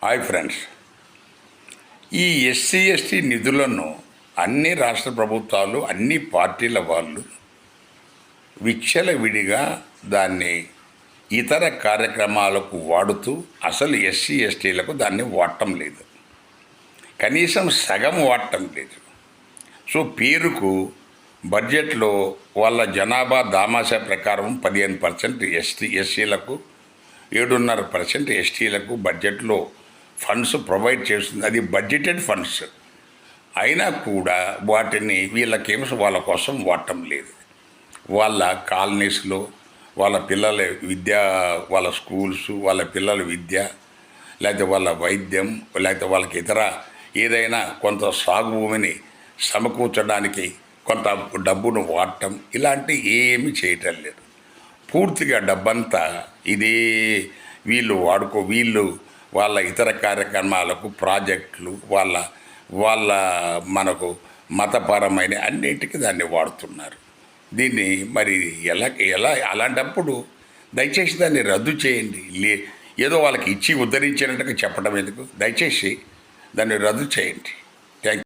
Hi friends, ఈ SC ST నిధులను అన్ని రాష్ట్ర ప్రభుత్వాలు అన్ని పార్టీల వాళ్ళు విచ్చలవిడిగా దాన్ని ఇతర కార్యక్రమాలకు వాడుతూ అసలు ఎస్సీ ఎస్టీలకు దాన్ని వాడటం లేదు. కనీసం సగం వాడటం లేదు. సో పేరుకు బడ్జెట్లో వాళ్ళ జనాభా దామాషా ప్రకారం 15% ఎస్సీలకు, 7.5% ఎస్టీలకు బడ్జెట్లో ఫండ్స్ ప్రొవైడ్ చేస్తుంది. అది బడ్జెటెడ్ ఫండ్స్ అయినా కూడా వాటిని వీళ్ళకేమో వాళ్ళ కోసం వాడటం లేదు. వాళ్ళ కాలనీస్లో వాళ్ళ పిల్లల విద్య, వాళ్ళ స్కూల్స్, వాళ్ళ పిల్లల విద్య, లేకపోతే వాళ్ళ వైద్యం, లేకపోతే వాళ్ళకి ఇతర ఏదైనా కొంత సాగు భూమిని సమకూర్చడానికి కొంత డబ్బును వాడటం, ఇలాంటి ఏమీ చేయటం లేదు. పూర్తిగా డబ్బంతా ఇదే వీళ్ళు వాళ్ళ ఇతర కార్యక్రమాలకు, ప్రాజెక్టులు, వాళ్ళ మనకు మతపరమైన అన్నింటికి దాన్ని వాడుతున్నారు. దీన్ని మరి ఎలా అలాంటప్పుడు దయచేసి దాన్ని రద్దు చేయండి. ఏదో వాళ్ళకి ఇచ్చి ఉద్ధరించినట్టుగా చెప్పడం ఎందుకు? దయచేసి దాన్ని రద్దు చేయండి.